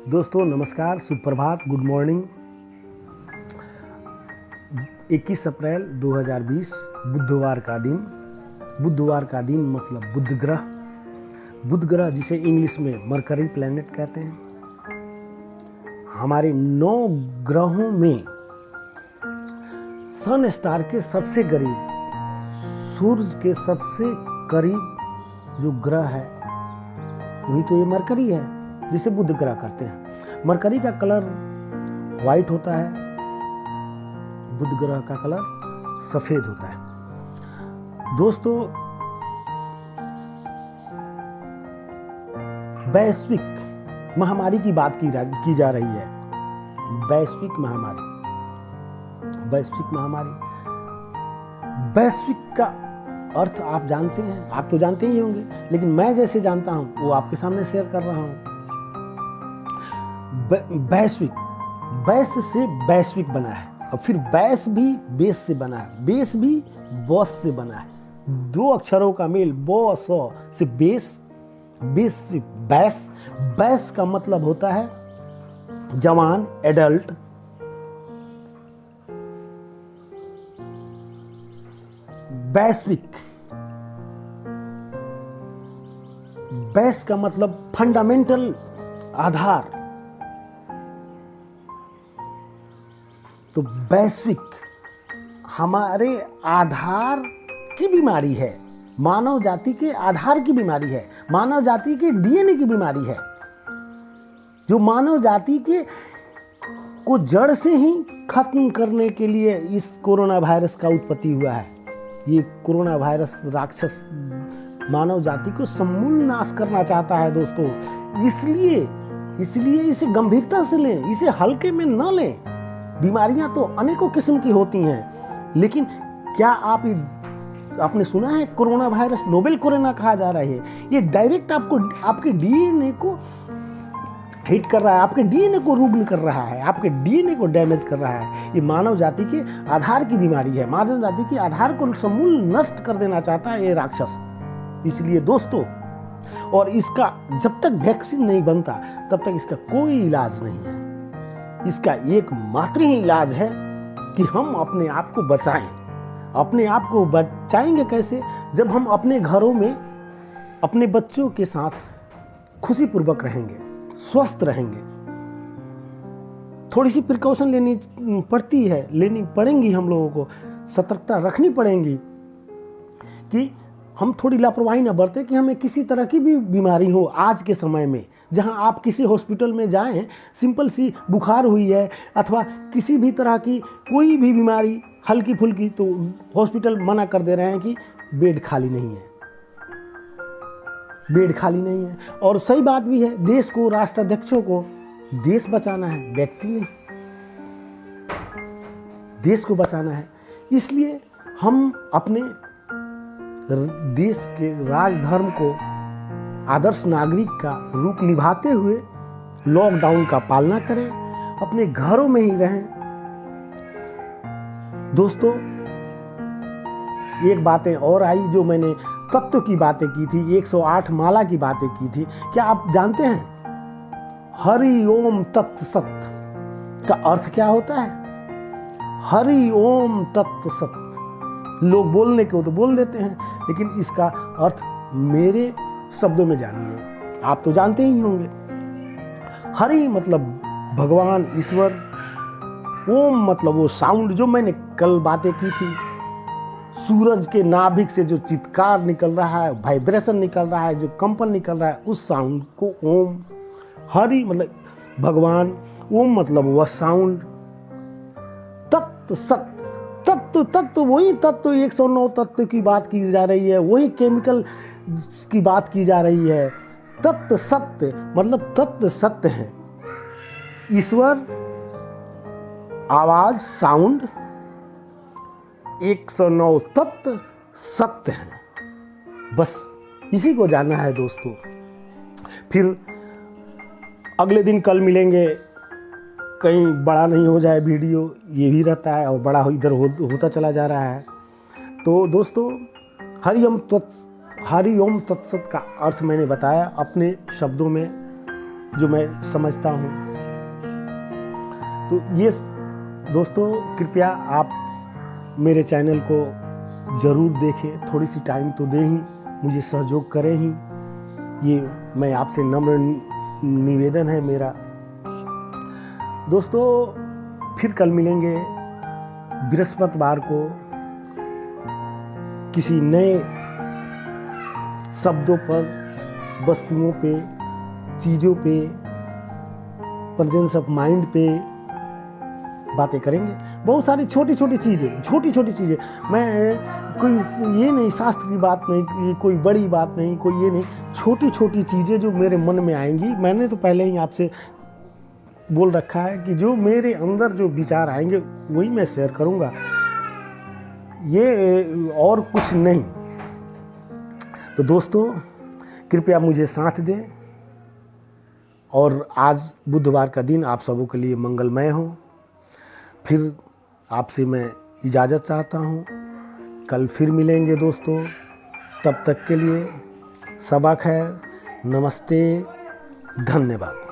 दोस्तों नमस्कार, सुप्रभात, गुड मॉर्निंग। 21 अप्रैल 2020 बुधवार का दिन मतलब बुध ग्रह जिसे इंग्लिश में मरकरी प्लैनेट कहते हैं। हमारे 9 ग्रहों में सन स्टार के सबसे करीब, सूरज के सबसे करीब जो ग्रह है वही तो ये मरकरी है, जिसे बुध ग्रह करते हैं। मरकरी का कलर व्हाइट होता है, बुध ग्रह का कलर सफेद होता है। दोस्तों, वैश्विक महामारी की बात की जा रही है। वैश्विक का अर्थ आप जानते हैं, आप तो जानते ही होंगे, लेकिन मैं जैसे जानता हूं वो आपके सामने शेयर कर रहा हूं। वैश्विक, वैश्य से वैश्विक बना है, और फिर वैश्य भी बेस से बना है, बेस भी बॉस से बना है। 2 अक्षरों का मेल बॉस से बेस, बेस से बैस। बैस का मतलब होता है जवान, एडल्ट। वैश्विक, बैस का मतलब फंडामेंटल, आधार। तो वैश्विक हमारे आधार की बीमारी है, मानव जाति के आधार की बीमारी है, मानव जाति के डीएनए की बीमारी है, जो मानव जाति के को जड़ से ही खत्म करने के लिए इस कोरोना वायरस का उत्पत्ति हुआ है। ये कोरोना वायरस राक्षस मानव जाति को समूल नाश करना चाहता है दोस्तों। इसलिए इसे गंभीरता से लें, इसे हल्के में न लें। बीमारियां तो अनेकों किस्म की होती हैं, लेकिन क्या आपने सुना है कोरोना वायरस नोवेल कोरोना कहा जा रहा है? ये डायरेक्ट आपके डीएनए को हिट कर रहा है, आपके डीएनए को रुग्ण कर रहा है, आपके डीएनए को डैमेज कर रहा है। ये मानव जाति के आधार की बीमारी है, मानव जाति के आधार को समूल नष्ट कर देना चाहता है ये राक्षस। इसलिए दोस्तों, और इसका जब तक वैक्सीन नहीं बनता तब तक इसका कोई इलाज नहीं है। इसका एकमात्र ही इलाज है कि हम अपने आप को बचाएं। अपने आप को बचाएंगे कैसे? जब हम अपने घरों में अपने बच्चों के साथ खुशीपूर्वक रहेंगे, स्वस्थ रहेंगे। थोड़ी सी प्रिकॉशन लेनी पड़ेंगी, हम लोगों को सतर्कता रखनी पड़ेगी कि हम थोड़ी लापरवाही न बरतें कि हमें किसी तरह की भी बीमारी हो। आज के समय में जहां आप किसी हॉस्पिटल में जाएं, सिंपल सी बुखार हुई है अथवा किसी भी तरह की कोई भी बीमारी हल्की फुल्की, तो हॉस्पिटल मना कर दे रहे हैं कि बेड खाली नहीं है। और सही बात भी है, देश को, राष्ट्राध्यक्षों को देश बचाना है, व्यक्ति नहीं, देश को बचाना है। इसलिए हम अपने देश के राजधर्म को आदर्श नागरिक का रूप निभाते हुए लॉकडाउन का पालना करें, अपने घरों में ही रहें। दोस्तों, एक बातें और आई जो मैंने तत्व की बातें की थी, 108 माला की बातें की थी। क्या आप जानते हैं हरि ओम तत् सत का अर्थ क्या होता है? हरि ओम तत् सत। लोग बोलने को तो बोल देते हैं, लेकिन इसका अर्थ मेरे शब्दों में जानिए, आप तो जानते ही होंगे। हरि मतलब भगवान, ईश्वर। ओम मतलब वो साउंड जो मैंने कल बातें की थी, सूरज के नाभिक से जो चित्कार निकल रहा है, वाइब्रेशन निकल रहा है, जो कंपन निकल रहा है, उस साउंड को ओम। हरि मतलब भगवान, ओम मतलब वह साउंड। तत्व सत्य, तत्व वही तत्व, 109 तत्व की बात की जा रही है, वही केमिकल की बात की जा रही है। तत्व सत्य मतलब तत्व सत्य है। ईश्वर, आवाज, साउंड, 109 तत्व सत्य है। बस इसी को जानना है दोस्तों। फिर अगले दिन कल मिलेंगे, कहीं बड़ा नहीं हो जाए वीडियो, ये भी रहता है, और बड़ा इधर होता चला जा रहा है। तो दोस्तों, हरि ओम तत्सत का अर्थ मैंने बताया अपने शब्दों में। जो मैं समझता हूँ। तो ये दोस्तों कृपया आप मेरे चैनल को ज़रूर देखें, थोड़ी सी टाइम तो दें ही, मुझे सहयोग करें ही, ये मैं आपसे नम्र निवेदन है मेरा। दोस्तों फिर कल मिलेंगे बृहस्पतिवार को किसी नए शब्दों पर, वस्तुओं पे, चीज़ों पे, प्रेजेंस ऑफ माइंड पे बातें करेंगे। बहुत सारी छोटी छोटी चीज़ें, मैं कोई ये नहीं, शास्त्र की बात नहीं, कोई बड़ी बात नहीं, कोई ये नहीं, छोटी छोटी चीज़ें जो मेरे मन में आएंगी। मैंने तो पहले ही आपसे बोल रखा है कि जो मेरे अंदर जो विचार आएंगे वही मैं शेयर करूँगा, ये और कुछ नहीं। तो दोस्तों कृपया मुझे साथ दें, और आज बुधवार का दिन आप सबों के लिए मंगलमय हो। फिर आपसे मैं इजाज़त चाहता हूँ, कल फिर मिलेंगे दोस्तों। तब तक के लिए सबा खैर, नमस्ते, धन्यवाद।